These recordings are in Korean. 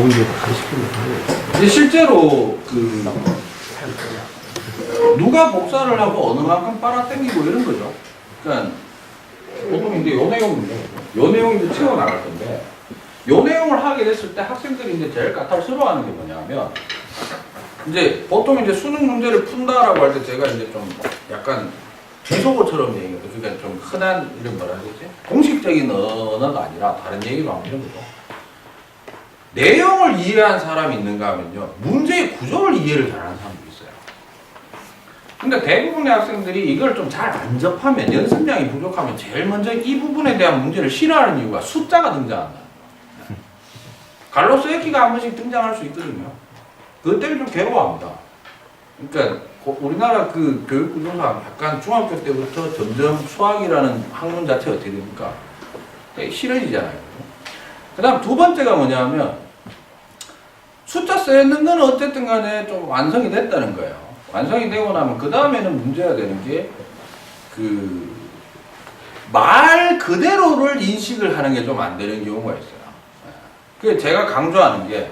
이제 가르치는 거예요. 실제로 누가 복사를 하고 어느 만큼 빨아당기고 이런 거죠. 그러니까 보통 이제 요 내용 이제 채워 나갈 건데, 요 내용을 하게 됐을 때 학생들이 이제 제일 까탈스러워하는 게 뭐냐면, 이제 보통 이제 수능 문제를 푼다라고 할 때 제가 이제 좀 약간 비속어처럼 얘기해요. 그러니까 좀 흔한 이런 뭐라 해야 되지? 공식적인 언어가 아니라 다른 얘기로 하면 이런 거죠. 내용을 이해한 사람이 있는가 하면요, 문제의 구조를 이해를 잘하는 사람도 있어요. 근데 대부분의 학생들이 이걸 좀 잘 안 접하면, 연습량이 부족하면 제일 먼저 이 부분에 대한 문제를 싫어하는 이유가 숫자가 등장한다. 갈로스 에키가 한 번씩 등장할 수 있거든요. 그것 때문에 좀 괴로워합니다. 그러니까 우리나라 그 교육 구조상 약간 중학교 때부터 점점 수학이라는 학문 자체가 어떻게 됩니까? 되게 싫어지잖아요. 그 다음 두 번째가 뭐냐면, 숫자 쓰는 건 어쨌든 간에 좀 완성이 됐다는 거예요. 완성이 되고 나면 그 다음에는 문제가 되는 게 말 그대로를 인식을 하는 게 좀 안 되는 경우가 있어요. 그래서 제가 강조하는 게,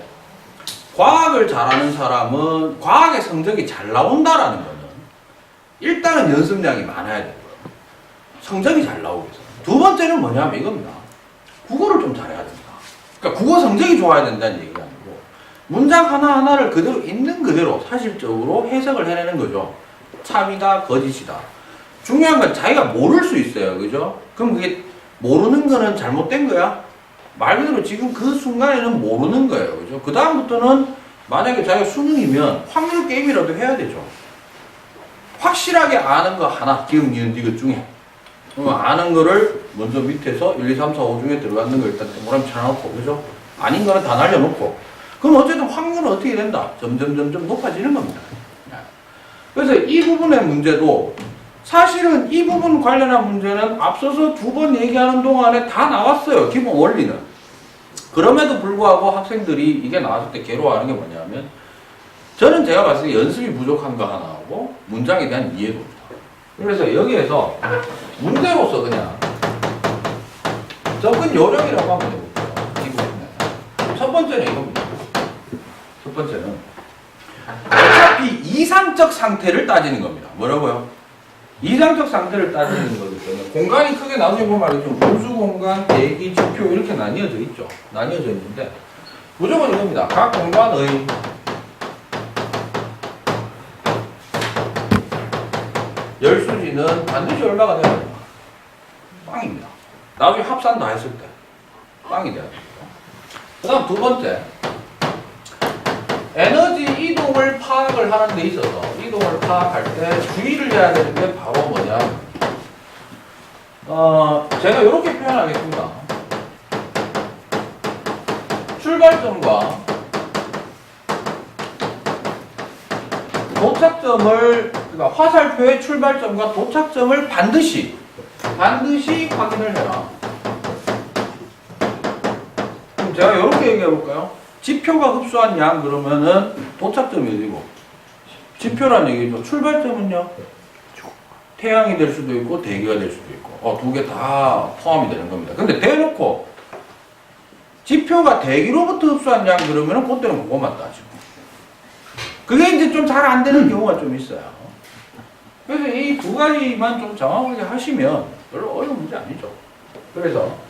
과학을 잘하는 사람은 과학의 성적이 잘 나온다라는 거는 일단은 연습량이 많아야 되고요. 성적이 잘 나오고 있어요. 두 번째는 뭐냐면 이겁니다. 국어를 좀 잘해야 된다. 그러니까 국어 성적이 좋아야 된다는 얘기가 아니고, 문장 하나하나를 그대로 있는 그대로 사실적으로 해석을 해내는 거죠. 참이다, 거짓이다. 중요한 건 자기가 모를 수 있어요. 그죠? 그럼 그게 모르는 거는 잘못된 거야? 말 그대로 지금 그 순간에는 모르는 거예요. 그죠? 그 다음부터는 만약에 자기가 수능이면 확률 게임이라도 해야 되죠. 확실하게 아는 거 하나, 기억, 니은, 디귿 중에. 아는 거를 먼저 밑에서 1, 2, 3, 4, 5 중에 들어가는 거 일단 동그라미 쳐놓고, 그죠? 아닌 거는 다 날려놓고. 그럼 어쨌든 확률은 어떻게 된다? 점점 높아지는 겁니다. 그래서 이 부분의 문제도 사실은 이 부분 관련한 문제는 앞서서 두 번 얘기하는 동안에 다 나왔어요. 기본 원리는. 그럼에도 불구하고 학생들이 이게 나왔을 때 괴로워하는 게 뭐냐면, 저는 제가 봤을 때 연습이 부족한 거 하나하고 문장에 대한 이해도입니다. 그래서 여기에서 문제로서 그냥 접근 요령이라고 한번 해볼게요. 이 부분에. 첫 번째는 이겁니다. 첫 번째는 어차피 이상적 상태를 따지는 겁니다. 뭐라고요? 이상적 상태를 따지는 거기 때문에 공간이 크게 나중에 보면 말이죠. 우주 공간, 대기, 지표 이렇게 나뉘어져 있죠. 나뉘어져 있는데 무조건 이겁니다. 각 공간의 열수지는 반드시 얼마가 돼야 됩니다. 빵입니다. 나중에 합산 다 했을 때 빵이 돼야 됩니다. 그 다음 두 번째, 에너지 이동을 파악을 하는 데 있어서 이동을 파악할 때 주의를 해야 되는 게 바로 뭐냐, 제가 이렇게 표현하겠습니다. 출발점과 도착점을, 그러니까 화살표의 출발점과 도착점을 반드시 확인을 해라. 그럼 제가 이렇게 얘기해 볼까요? 지표가 흡수한 양 그러면은 도착점이 어디고, 지표란 얘기죠. 출발점은요, 태양이 될 수도 있고 대기가 될 수도 있고, 두 개 다 포함이 되는 겁니다. 근데 대놓고 지표가 대기로부터 흡수한 양 그러면은 그때는 그것만 따지고, 그게 이제 좀 잘 안 되는 경우가 좀 있어요. 그래서 이 두 가지만 좀 정확하게 하시면 별로 어려운 문제 아니죠. 그래서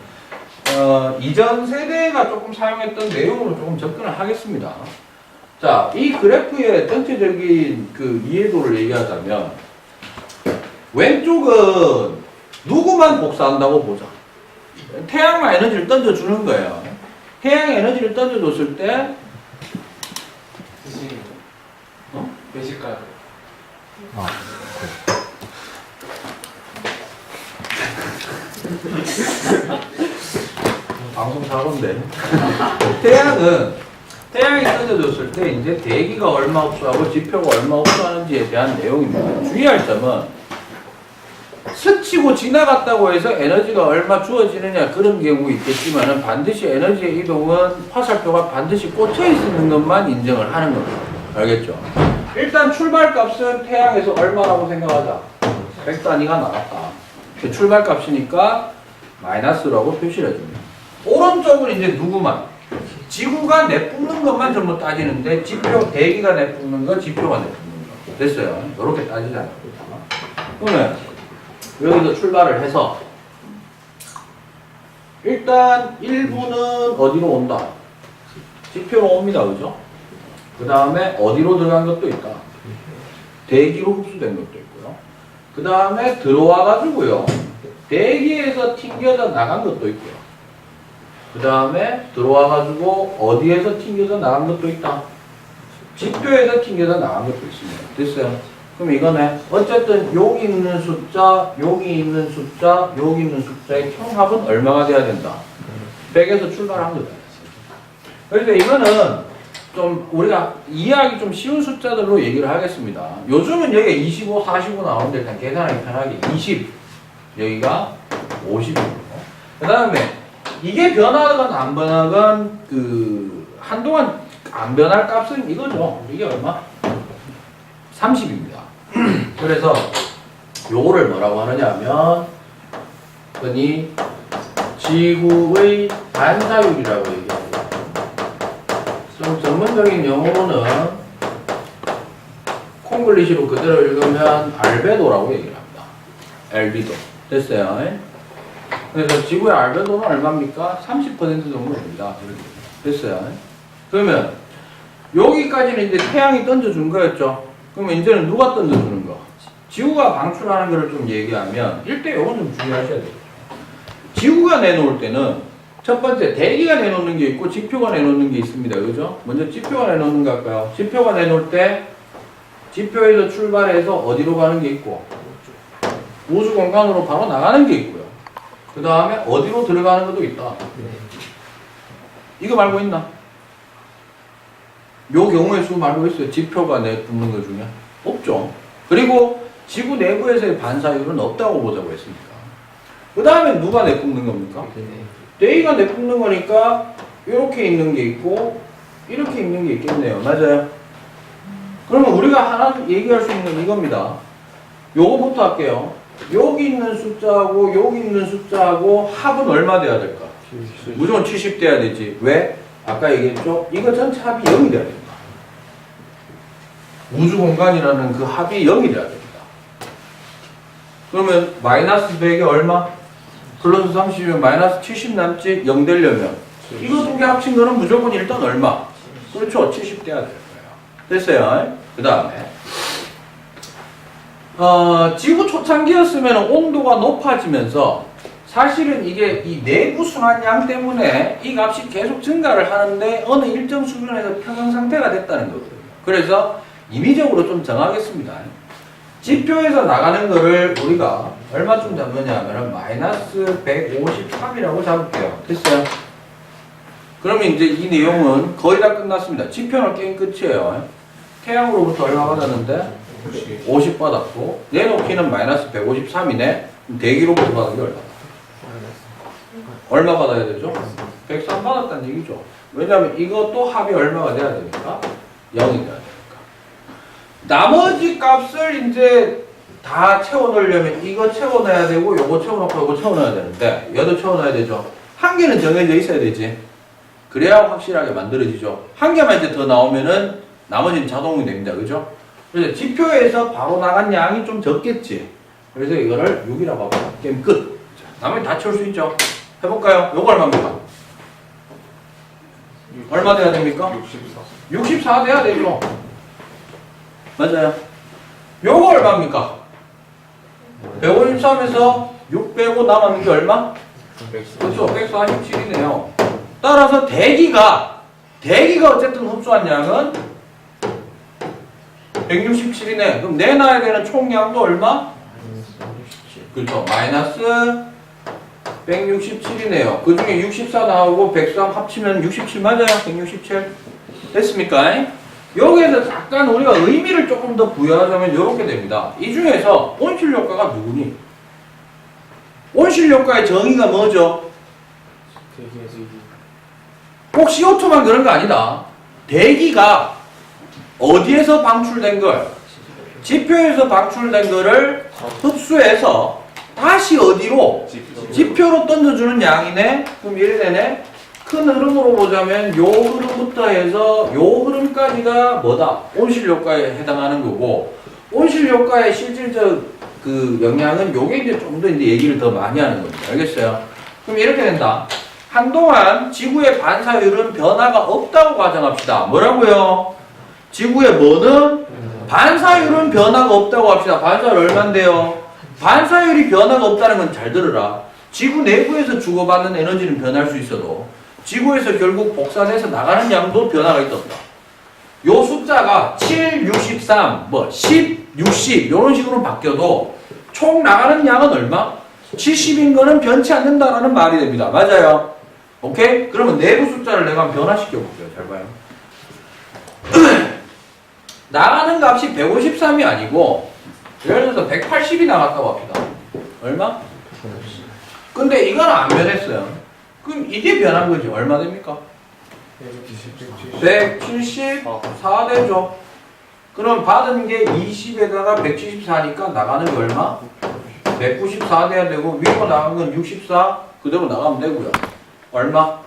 이전 세대가 조금 사용했던 내용으로 조금 접근을 하겠습니다. 자, 이 그래프의 전체적인 그 이해도를 얘기하자면, 왼쪽은 누구만 복사한다고 보자. 태양만 에너지를 던져주는 거예요. 태양에 에너지를 던져줬을 때, 몇일까요? 방송 사고인데. 태양이 던져줬을 때 이제 대기가 얼마 흡수하고 지표가 얼마 흡수하는지에 대한 내용입니다. 주의할 점은 스치고 지나갔다고 해서 에너지가 얼마 주어지느냐 그런 경우 있겠지만은 반드시 에너지의 이동은 화살표가 반드시 꽂혀 있는 것만 인정을 하는 겁니다. 알겠죠? 일단 출발값은 태양에서 얼마라고 생각하자. 100단위가 나갔다. 출발값이니까 마이너스라고 표시를 해줍니다. 오른쪽은 이제 누구만? 지구가 내뿜는 것만 전부 따지는데 지표 대기가 내뿜는 거, 지표가 내뿜는 거. 됐어요. 이렇게 따지잖아요. 그러면 여기서 출발을 해서 일단 1부는 어디로 온다? 지표로 옵니다. 그죠? 그 다음에 어디로 들어간 것도 있다. 대기로 흡수된 것도 있고요. 그 다음에 들어와 가지고요. 대기에서 튕겨져 나간 것도 있고요. 그 다음에 들어와 가지고 어디에서 튕겨져 나간 것도 있다. 지표에서 튕겨져 나간 것도 있습니다. 됐어요? 그럼 이거네. 어쨌든 여기 있는 숫자, 여기 있는 숫자, 여기 있는 숫자의 총합은 얼마가 돼야 된다. 100에서 출발한 거다. 그래서 이거는 좀 우리가 이해하기 좀 쉬운 숫자들로 얘기를 하겠습니다. 요즘은 여기가 25, 45 나오는데 일단 계산하기 편하게 20, 여기가 50이고. 그 다음에 이게 변하건 안 변하건 한동안 안 변할 값은 이거죠. 이게 얼마? 30입니다. 그래서 요거를 뭐라고 하느냐 하면 흔히 지구의 반사율이라고 얘기합니다. 좀 전문적인 용어로는 콩글리시로 그대로 읽으면 알베도라고 얘기를 합니다. 알비도. 됐어요? 그래서 지구의 알베도는 얼마입니까? 30% 정도 됩니다. 됐어요? 그러면 여기까지는 이제 태양이 던져준 거였죠. 그러면 이제는 누가 던져주는 거? 지구가 방출하는 거를 좀 얘기하면 일대 요건 좀 주의하셔야 돼요. 지구가 내놓을 때는 첫 번째 대기가 내놓는 게 있고 지표가 내놓는 게 있습니다. 그죠? 먼저 지표가 내놓는 거 할까요? 지표가 내놓을 때 지표에서 출발해서 어디로 가는 게 있고 우주 공간으로 바로 나가는 게 있고요. 그 다음에 어디로 들어가는 것도 있다. 이거 말고 있나? 요 경우의 수 말고 있어요. 지표가 내뿜는 것 중에 없죠. 그리고 지구 내부에서의 반사율은 없다고 보자고 했습니까? 그 다음에 누가 내뿜는 겁니까? 대기가 내뿜는 거니까 이렇게 있는 게 있고 이렇게 있는 게 있겠네요. 맞아요? 그러면 우리가 하나 얘기할 수 있는 건 이겁니다. 요거부터 할게요. 여기 있는 숫자하고 여기 있는 숫자하고 합은 얼마 돼야 될까? 무조건 70 돼야 되지. 왜? 아까 얘기했죠? 이거 전체 합이 0이 돼야 됩니다. 우주 공간이라는 그 합이 0이 돼야 됩니다. 그러면 마이너스 100에 얼마? 플러스 30이면 마이너스 70 남지? 0 되려면 이거 두 개 합친 거는 무조건 일단 얼마? 그렇죠. 70 돼야 될 거예요. 됐어요? 그 다음에 지구 초창기였으면 온도가 높아지면서 사실은 이게 이 내부 순환량 때문에 이 값이 계속 증가를 하는데 어느 일정 수준에서 평형 상태가 됐다는 거거든요. 그래서 임의적으로 좀 정하겠습니다. 지표에서 나가는 거를 우리가 얼마쯤 잡느냐 하면 마이너스 153이라고 잡을게요. 됐어요? 그러면 이제 이 내용은 거의 다 끝났습니다. 지표는 게임 끝이에요. 태양으로부터 얼마 받았는데? 50 받았고 내놓기는 마이너스 153이네. 대기로부터 받은 게 얼마 받아야 되죠? 103 받았다는 얘기죠. 왜냐하면 이것도 합이 얼마가 돼야 됩니까? 0이 돼야 되니까. 나머지 값을 이제 다 채워넣으려면 이거 채워넣어야 되고 요거 채워넣고 요거 채워넣어야 되는데 얘도 채워넣어야 되죠. 한 개는 정해져 있어야 되지. 그래야 확실하게 만들어지죠. 한 개만 이제 더 나오면은 나머지는 자동이 됩니다. 그죠? 그래서 지표에서 바로 나간 양이 좀 적겠지. 그래서 이거를 6이라고 하고 게임 끝. 자, 나머지 다 채울 수 있죠. 해볼까요? 요거 얼마입니까? 얼마 돼야 됩니까? 64 돼야 되죠. 맞아요. 요거 얼마입니까? 153에서 6 빼고 남았는 게 얼마? 그렇죠. 147이네요. 따라서 대기가 어쨌든 흡수한 양은 167이네. 그럼 내놔야 되는 총량도 얼마? 그렇죠. 마이너스 167이네요. 그 중에 64 나오고 103 합치면 67 맞아요? 167. 됐습니까? 여기에서 잠깐 우리가 의미를 조금 더 부여하자면 이렇게 됩니다. 이 중에서 온실효과가 누구니? 온실효과의 정의가 뭐죠? 꼭 CO2만 그런 거 아니다. 대기가 어디에서 방출된 걸? 지표에서 방출된 거를 흡수해서 다시 어디로? 지표로 던져주는 양이네? 그럼 이래 되네? 큰 흐름으로 보자면 요 흐름부터 해서 요 흐름까지가 뭐다? 온실 효과에 해당하는 거고, 온실 효과의 실질적 그 영향은 요게 이제 좀 더 이제 얘기를 더 많이 하는 겁니다. 알겠어요? 그럼 이렇게 된다. 한동안 지구의 반사율은 변화가 없다고 가정합시다. 뭐라고요? 지구의 뭐는? 반사율은 변화가 없다고 합시다. 반사율 얼만데요? 반사율이 변화가 없다는 건 잘 들으라. 지구 내부에서 주고받는 에너지는 변할 수 있어도 지구에서 결국 복사돼서 나가는 양도 변화가 있었다. 요 숫자가 7, 63, 10, 60 이런 식으로 바뀌어도 총 나가는 양은 얼마? 70인 거는 변치 않는다라는 말이 됩니다. 맞아요? 오케이? 그러면 내부 숫자를 내가 변화시켜 볼게요. 잘 봐요. 나가는 값이 153이 아니고 예를 들어서 180이 나갔다고 합시다. 얼마? 근데 이거는 안 변했어요. 그럼 이게 변한 거지. 얼마 됩니까? 174 되죠. 그럼 받은 게 20에다가 174니까 나가는 게 얼마? 194 돼야 되고 위로 나간 건 64 그대로 나가면 되고요. 얼마?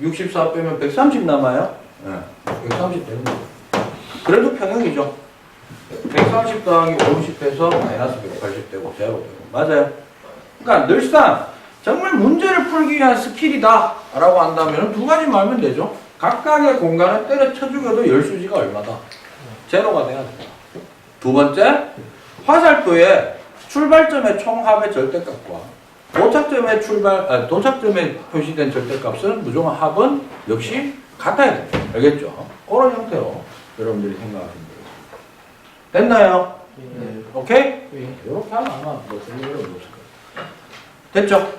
64 빼면 130 남아요? 네. 130 되는 거예요. 그래도 평형이죠. 130 더하기 50 해서 마이너스 180 되고 제로 되고. 맞아요. 그러니까 늘상 정말 문제를 풀기 위한 스킬이다 라고 한다면 두 가지 말면 되죠. 각각의 공간을 때려쳐 죽여도 열수지가 얼마다? 제로가 돼야 돼요. 두 번째, 화살표에 출발점의 총합의 절대값과 도착점에 표시된 절대값은 무조건 합은 역시 같아야 돼요. 알겠죠? 그런 형태로 여러분들이 생각하시면 되겠습니다. 됐나요? 네. 오케이? 네. 이렇게 하면 아마 뭐 생각이 없을 거예요. 됐죠?